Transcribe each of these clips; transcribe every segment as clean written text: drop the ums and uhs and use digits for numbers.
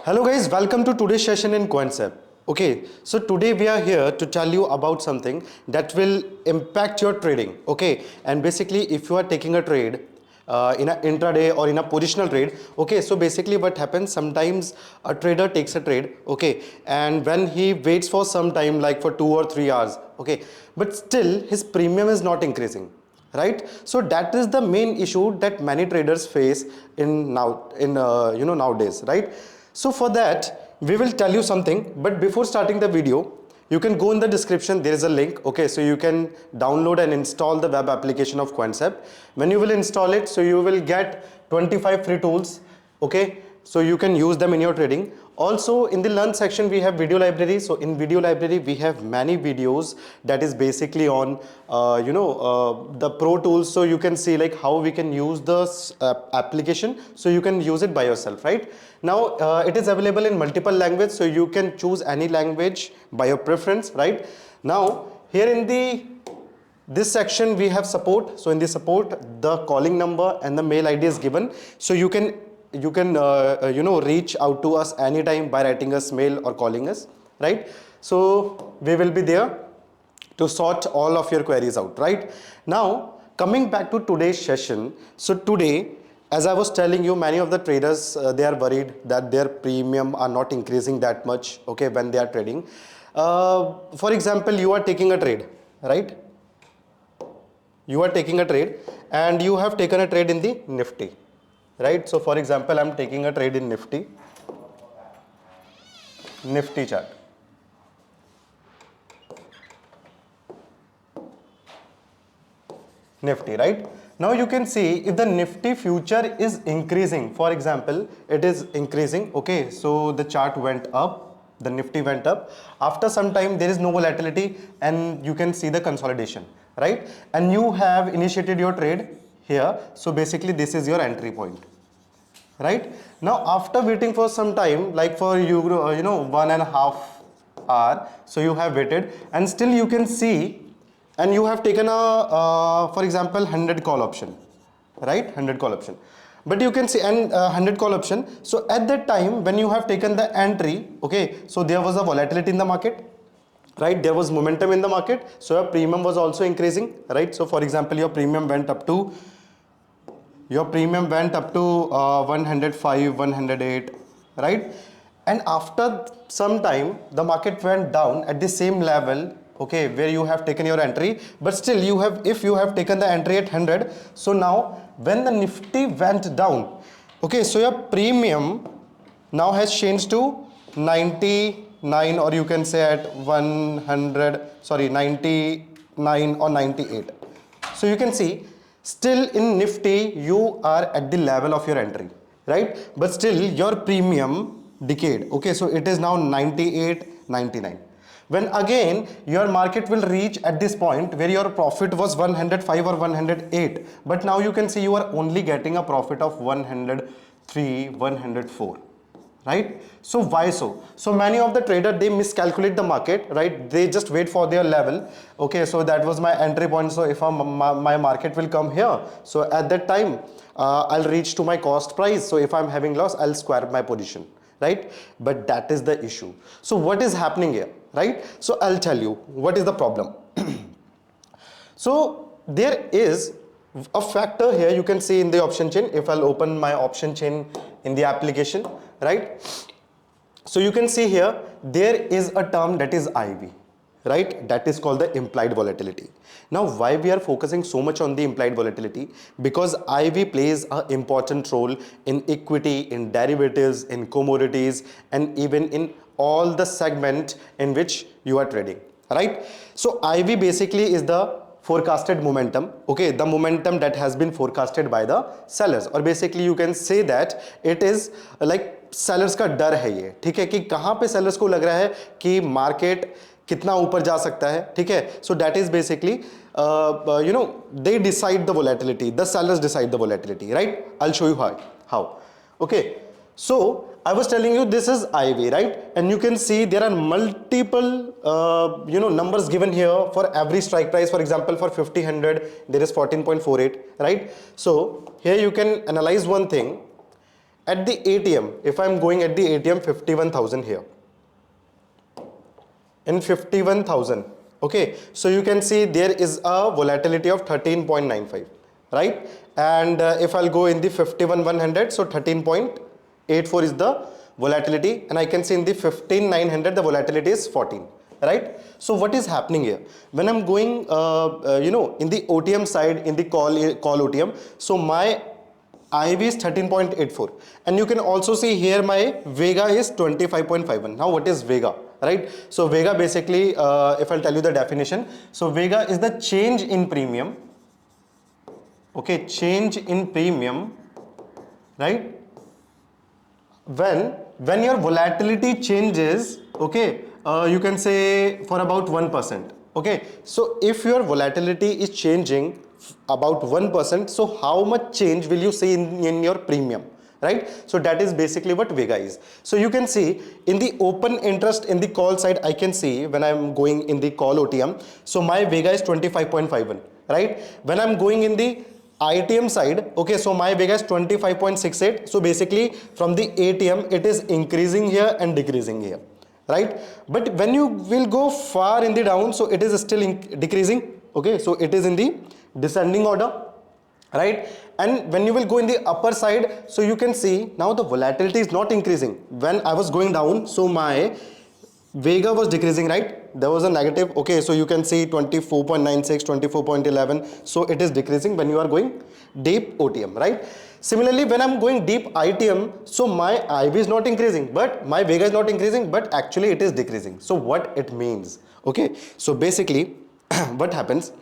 Hello guys, welcome to today's session in Quantsapp. Okay, so today we are here to tell you about something that will impact your trading. Okay, and basically if you are taking a trade in an intraday or in a positional trade, okay, so basically what happens, sometimes a trader takes a trade, okay, and when he waits for some time, like for 2 or 3 hours, okay, but still his premium is not increasing, right? So that is the main issue that many traders face in nowadays, right? So for that we will tell you something, but before starting the video, you can go in the description, there is a link, okay, so you can download and install the web application of Quantsapp. When you will install it, so you will get 25 free tools, okay, so you can use them in your trading. Also in the learn section we have video library. So in video library we have many videos that is basically on the pro tools, so you can see like how we can use this application, so you can use it by yourself, right? Now it is available in multiple language, so you can choose any language by your preference, right? Now here in this section we have support. So in the support, the calling number and the mail ID is given, so you can reach out to us anytime by writing us mail or calling us, right? So we will be there to sort all of your queries out, right? Now coming back to today's session, so today, as I was telling you, many of the traders they are worried that their premium are not increasing that much, okay, when they are trading. For example, you are taking a trade, right? You are taking a trade and you have taken a trade in the Nifty, right? So for example, I'm taking a trade in Nifty chart. Nifty, right? Now you can see if the Nifty future is increasing, for example, it is increasing, okay, so the chart went up, the Nifty went up. After some time there is no volatility and you can see the consolidation, right? And you have initiated your trade here, so basically this is your entry point, right? Now after waiting for some time, like for 1.5 hour, so you have waited and still you can see, and you have taken a for example 100 call option, right? 100 call option, but you can see, and 100 call option, so at that time when you have taken the entry, okay, so there was a volatility in the market, right? There was momentum in the market, so your premium was also increasing, right? So for example, your premium went up to 105, 108, right? And after some time the market went down at the same level, okay, where you have taken your entry, but still you have, if you have taken the entry at 100, so now when the Nifty went down, okay, so your premium now has changed to 99, or you can say at 99 or 98. So you can see still in Nifty you are at the level of your entry, right? But still your premium decayed, okay, so it is now 98, 99. When again your market will reach at this point where your profit was 105 or 108, but now you can see you are only getting a profit of 103, 104, right? So why so? So many of the traders, they miscalculate the market, right? They just wait for their level, okay, so that was my entry point, so if my market will come here, so at that time I'll reach to my cost price, so if I'm having loss, I'll square my position, right? But that is the issue. So what is happening here, right? So I'll tell you what is the problem. So there is a factor here, you can see in the option chain. If I'll open my option chain in the application, right, so you can see here there is a term that is IV, right? That is called the implied volatility. Now why we are focusing so much on the implied volatility? Because IV plays an important role in equity, in derivatives, in commodities, and even in all the segment in which you are trading, right? So IV basically is the forecasted momentum, okay, the momentum that has been forecasted by the sellers, or basically you can say that it is like sellers का डर है ये, ठीक है, कि कहाँ पे sellers को लग रहा है कि market कितना ऊपर जा सकता है, ठीक है? So that is basically they decide the volatility, the sellers decide the volatility, right? I'll show you how. Okay, so I was telling you this is IV, right? And you can see there are multiple numbers given here for every strike price. For example, for 50, 100 there is 14.48, right? So here you can analyze one thing. at the ATM, if I'm going at the ATM 51,000 here, in 51,000, okay, so you can see there is a volatility of 13.95, right? And if I'll go in the 51,100, so 13.84 is the volatility, and I can see in the 15,900 the volatility is 14, right? So what is happening here when I'm going in the OTM side, in the call OTM, so my IV is 13.84, and you can also see here my Vega is 25.51. Now what is Vega, right? So Vega basically, if I'll tell you the definition, so Vega is the change in premium, okay, change in premium, right? When your volatility changes, okay, you can say for about 1%, okay. So if your volatility is changing about 1%, so how much change will you see in your premium, right? So that is basically what Vega is. So you can see in the open interest in the call side, I can see when I'm going in the call OTM, so my Vega is 25.51, right? When I'm going in the ITM side, okay, so my Vega is 25.68. so basically from the ATM it is increasing here and decreasing here, right? But when you will go far in the down, so it is still decreasing, okay, so it is in the descending order, right? And when you will go in the upper side, so you can see now the volatility is not increasing. When I was going down, so my Vega was decreasing, right? There was a negative, okay, so you can see 24.96, 24.11, so it is decreasing when you are going deep OTM, right? Similarly, when I'm going deep ITM, so my IV is not increasing, but my Vega is not increasing, but actually it is decreasing. So what it means, okay, so basically what happens,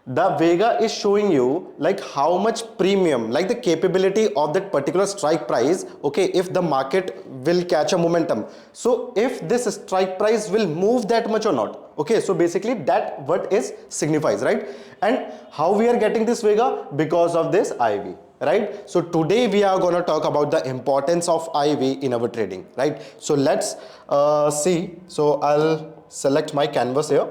the Vega is showing you like how much premium, like the capability of that particular strike price, okay, if the market will catch a momentum, so if this strike price will move that much or not, okay, so basically that what is signifies, right? And how we are getting this Vega? Because of this IV, right? So today we are going to talk about the importance of IV in our trading, right? So let's see. So I'll select my canvas here.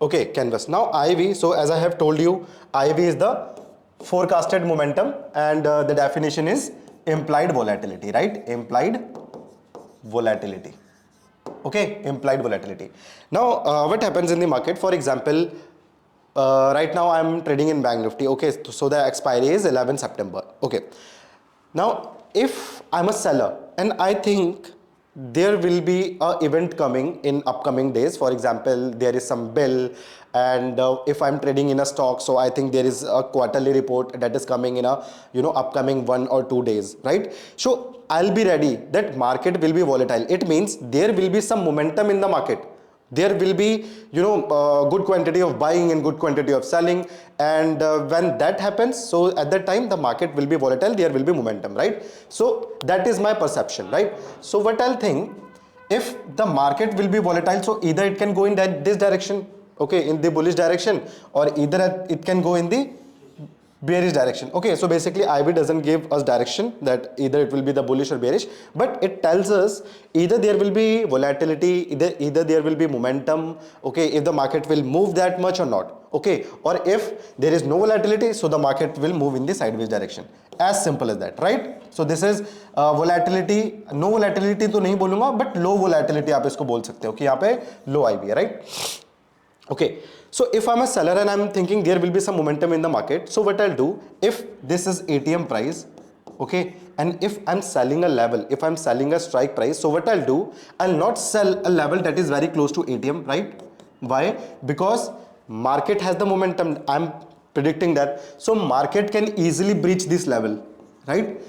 Okay, canvas. Now IV, so as I have told you, IV is the forecasted momentum, and the definition is implied volatility, right? Implied volatility. Okay, implied volatility. Now what happens in the market? For example, right now I'm trading in Bank Nifty. Okay, so the expiry is 11 September. Okay, now if I'm a seller and I think there will be a event coming in upcoming days, for example there is some bill, and if I'm trading in a stock, so I think there is a quarterly report that is coming in a upcoming 1 or 2 days, right? So I'll be ready that market will be volatile. It means there will be some momentum in the market. There will be good quantity of buying and good quantity of selling, and when that happens, so at that time the market will be volatile, there will be momentum, right? So that is my perception, right? So what I'll think, if the market will be volatile, so either it can go in this direction, okay, in the bullish direction, or either it can go in the bearish direction. Okay, so basically IV doesn't give us direction that either it will be the bullish or bearish, but it tells us either there will be volatility, either there will be momentum, okay, if the market will move that much or not, okay, or if there is no volatility, so the market will move in the sideways direction. As simple as that, right? So this is volatility. No volatility तो नहीं बोलूँगा, but low volatility आप इसको बोल सकते हो कि यहाँ पे low IV है, right? Okay, so if I'm a seller and I'm thinking there will be some momentum in the market, so what I'll do, if this is ATM price, okay, and if I'm selling a level, if I'm selling a strike price, so what I'll do, I'll not sell a level that is very close to ATM, right? Why? Because market has the momentum. I'm predicting that, so market can easily breach this level, right?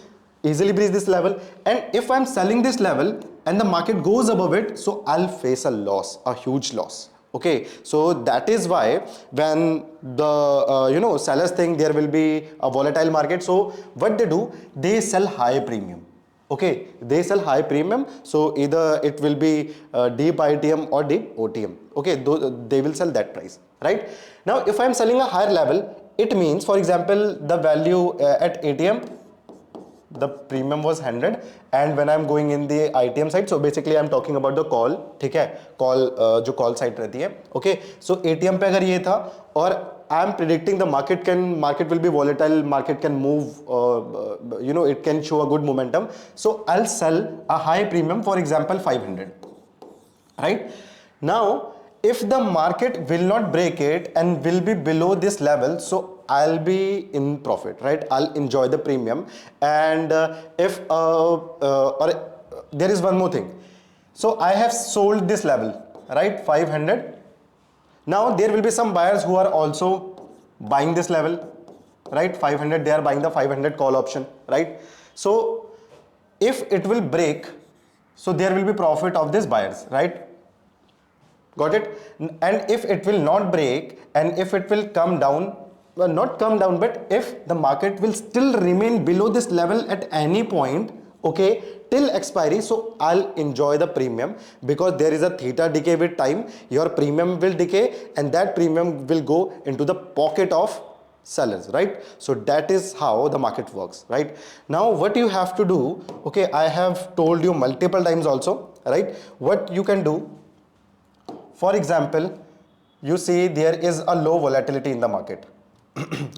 Easily breach this level, and if I'm selling this level and the market goes above it, so I'll face a loss, a huge loss. Okay, so that is why when the sellers think there will be a volatile market, so what they do, they sell high premium. Okay, they sell high premium, so either it will be deep ITM or deep OTM. Okay, they will sell that price, right? Now if I'm selling a higher level, it means, for example, the value at ATM, the premium was 100, and when I'm going in the ITM side, so basically I'm talking about the call, ठीक है, call जो call side रहती है, okay, so ATM पे अगर ये था और I'm predicting the market will be volatile, market can move, it can show a good momentum. So I'll sell a high premium, for example, 500. Right now, if the market will not break it and will be below this level, so I'll be in profit, right? I'll enjoy the premium. And if or there is one more thing. So I have sold this level, right? 500. Now there will be some buyers who are also buying this level, right? 500, they are buying the 500 call option, right? So if it will break, so there will be profit of these buyers, right? Got it? And if it will not break, and if it will come down, well, not come down, but if the market will still remain below this level at any point, okay, till expiry, so I'll enjoy the premium, because there is a theta decay with time. Your premium will decay, and that premium will go into the pocket of sellers, right? So that is how the market works, right? Now what you have to do, okay, I have told you multiple times also, right? What you can do, for example, you see there is a low volatility in the market,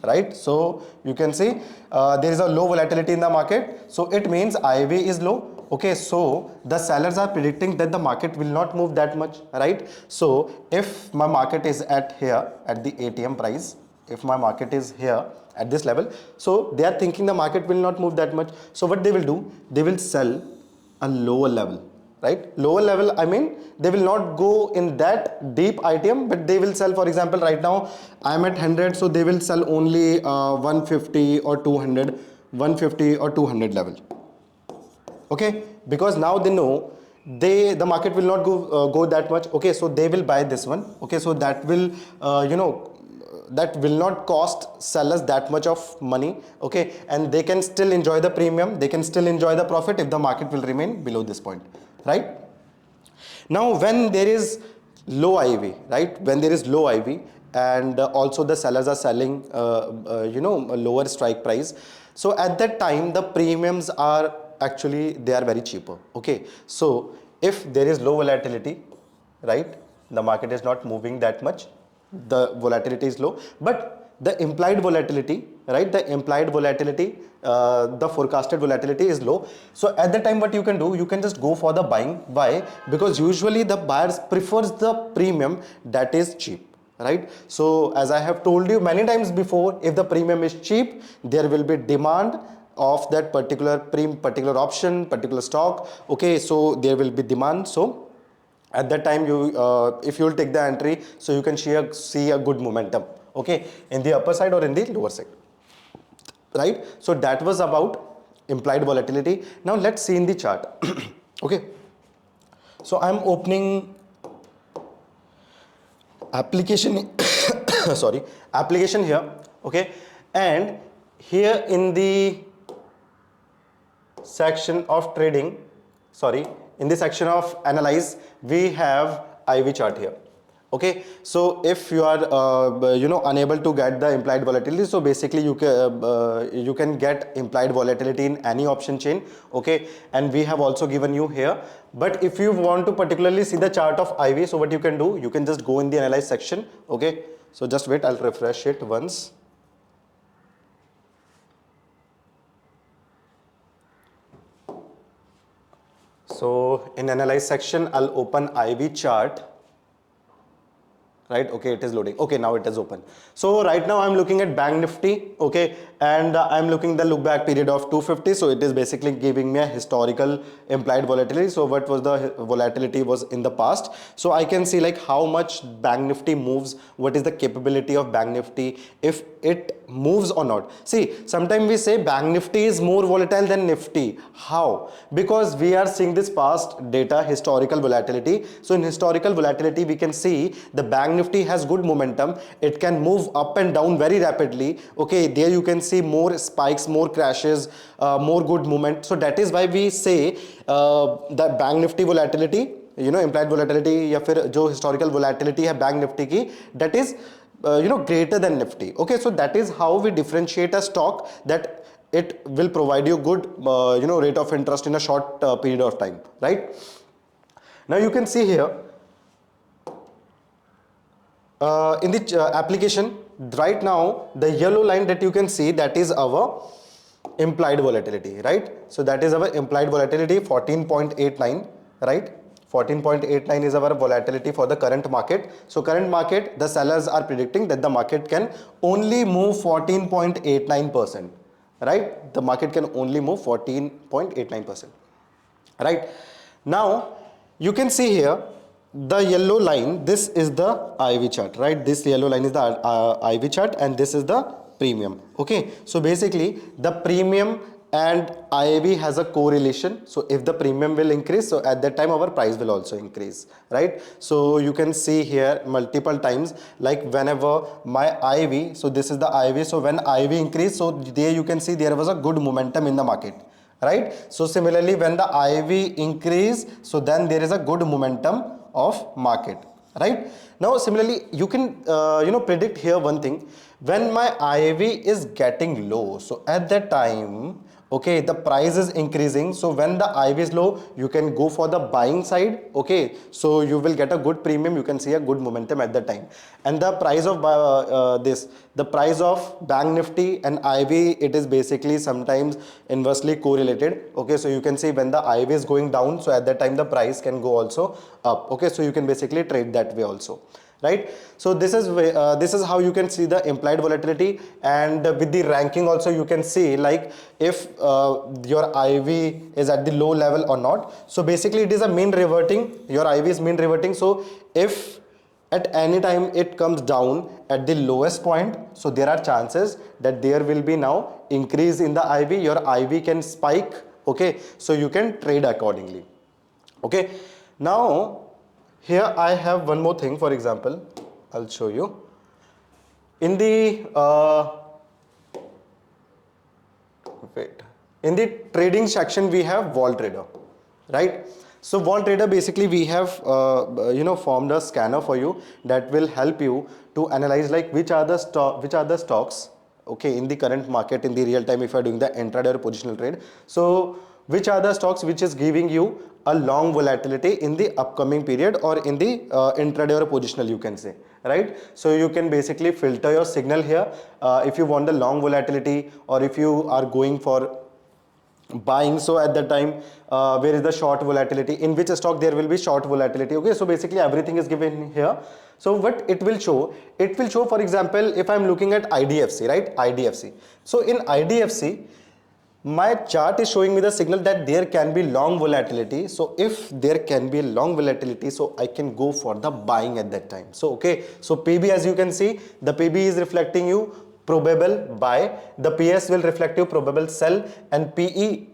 right? So you can see there is a low volatility in the market. So it means IV is low. Okay, so the sellers are predicting that the market will not move that much, right? So if my market is at here at the ATM price, if my market is here at this level, so they are thinking the market will not move that much. So what they will do, they will sell a lower level, right? Lower level, I mean, they will not go in that deep ITM, but they will sell, for example, right now I'm at 100, so they will sell only 150 or 200, 150 or 200 level. Okay, because now they know the market will not go that much. Okay, so they will buy this one. Okay, so that will that will not cost sellers that much of money. Okay, and they can still enjoy the premium, they can still enjoy the profit if the market will remain below this point, right? Now when there is low IV, right, when there is low IV, and also the sellers are selling a lower strike price, so at that time the premiums are actually, they are very cheaper. Okay, so if there is low volatility, right, the market is not moving that much, the volatility is low, but the implied volatility, right, the implied volatility, the forecasted volatility is low. So at that time what you can do, you can just go for the buying. Why? Because usually the buyers prefers the premium that is cheap, right? So as I have told you many times before, if the premium is cheap, there will be demand of that particular option, particular stock. Okay, so there will be demand. So at that time, you if you will take the entry, so you can see a good momentum, okay, in the upper side or in the lower side, right? So that was about implied volatility. Now let's see in the chart. Okay, so I'm opening application sorry, application here. Okay, and here in the section of trading, sorry, in the section of analyze, we have IV chart here. Okay, so if you are unable to get the implied volatility, so basically you can get implied volatility in any option chain. Okay, and we have also given you here. But if you want to particularly see the chart of IV, so what you can do, you can just go in the analyze section. Okay, so just wait, I'll refresh it once. So in analyze section, I'll open IV chart, right? Okay, it is loading. Okay, now it is open. So right now I'm looking at Bank Nifty, okay, and I'm looking the look back period of 250. So it is basically giving me a historical implied volatility. So what was the volatility was in the past. So I can see like how much Bank Nifty moves, what is the capability of Bank Nifty, if it moves or not. See, sometimes we say Bank Nifty is more volatile than Nifty. How? Because we are seeing this past data, historical volatility. So in historical volatility, we can see the Bank Nifty has good momentum. It can move up and down very rapidly. Okay, there you can see more spikes, more crashes, more good movement. So that is why we say the Bank Nifty volatility, implied volatility या फिर जो historical volatility है Bank Nifty की, that is greater than Nifty. Okay, so that is how we differentiate a stock, that it will provide you good rate of interest in a short period of time, right? Now you can see here in the application right now, the yellow line that you can see, that is our implied volatility, right? So that is our implied volatility 14.89, right? 14.89 is our volatility for the current market. So current market, the sellers are predicting that the market can only move 14.89%, right? The market can only move 14.89%, right? Now you can see here the yellow line, this is the IV chart, right? This yellow line is the IV chart and this is the premium. Okay, so basically the premium and IV has a correlation. So if the premium will increase, so at that time our price will also increase, right? So you can see here multiple times, like whenever my IV, so this is the IV, so when IV increase, so there you can see there was a good momentum in the market, right? So similarly when the IV increase, so then there is a good momentum of market, right? Now similarly you can predict here one thing, when my IV is getting low, so at that time, okay, the price is increasing. So when the IV is low, you can go for the buying side, okay, so you will get a good premium, you can see a good momentum at that time. And the price of the price of bank nifty and IV, it is basically sometimes inversely correlated, okay, so you can see when the IV is going down, so at that time the price can go also up, okay, so you can basically trade that way also, right? So this is how you can see the implied volatility. And with the ranking also you can see, like if your IV is at the low level or not. So basically it is a mean reverting, your IV is mean reverting. So if at any time it comes down at the lowest point, so there are chances that there will be now increase in the IV, your IV can spike, okay, so you can trade accordingly, okay. Now here I have one more thing. For example, I'll show you in the in the trading section we have vol trader, right? So vol trader, basically we have formed a scanner for you that will help you to analyze like which are the stocks, okay, in the current market in the real time if you are doing the intraday or positional trade. So which are the stocks which is giving you a long volatility in the upcoming period or in the intraday or positional, you can say, right? So you can basically filter your signal here if you want the long volatility, or if you are going for buying, so at that time where is the short volatility, in which stock there will be short volatility, okay. So basically everything is given here. So what it will show, for example, if I'm looking at IDFC, right, IDFC, so in IDFC my chart is showing me the signal that there can be long volatility. So if there can be long volatility, so I can go for the buying at that time. So okay, so PB, as you can see, the PB is reflecting you probable buy, the PS will reflect you probable sell, and PE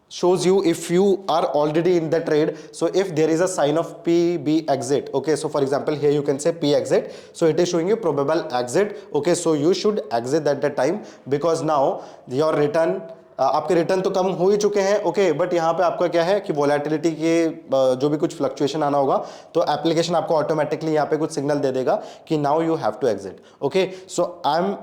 shows you if you are already in the trade. So if there is a sign of PB exit, okay, so for example here you can say P exit, so it is showing you probable exit, okay, so you should exit at that time, because now your return आपके return तो कम हो ही चुके हैं, okay, but यहाँ पे आपका क्या है कि वोलेटिलिटी के जो भी कुछ फ्लक्चुएशन आना होगा, तो एप्लीकेशन आपको ऑटोमेटिकली यहाँ पे कुछ सिग्नल दे देगा कि now you have to exit, okay. So I am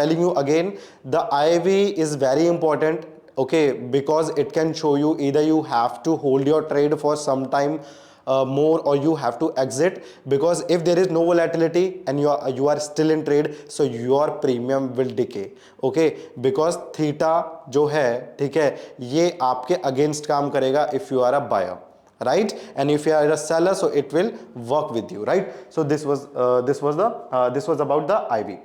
telling you again, the IV is very important, okay, because it can show you either you have to hold your trade for some time more, or you have to exit, because if there is no volatility and you are still in trade, so your premium will decay, okay, because theta जो है, ठीक है, ये आपके against काम करेगा if you are a buyer, right, and if you are a seller, so it will work with you, right. So this was about the IV.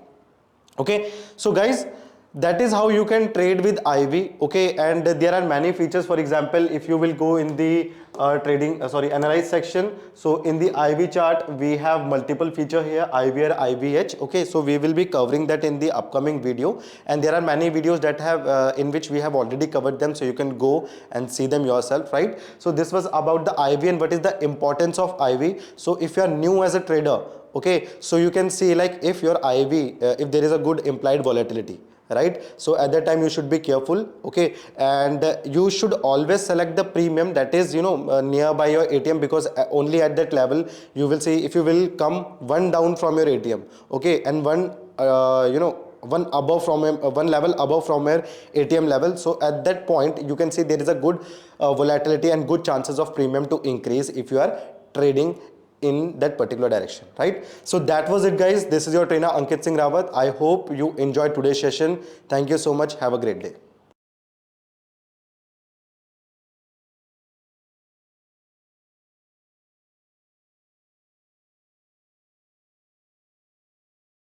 Okay, so guys, that is how you can trade with IV, okay, and there are many features. For example, if you will go in the analyze section, so in the IV chart we have multiple feature here, IVR, IVH, okay, so we will be covering that in the upcoming video, and there are many videos that have in which we have already covered them, so you can go and see them yourself, right. So this was about the IV and what is the importance of IV. So if you are new as a trader, okay, so you can see like if your IV, if there is a good implied volatility, right, so at that time you should be careful, okay, and you should always select the premium that is nearby your ATM, because only at that level you will see if you will come one down from your ATM, okay, and one one above from one level above from your ATM level, so at that point you can see there is a good volatility and good chances of premium to increase if you are trading in that particular direction, right? So that was it, guys. This is your trainer Ankit Singh Rawat. I hope you enjoyed today's session. Thank you so much. Have a great day.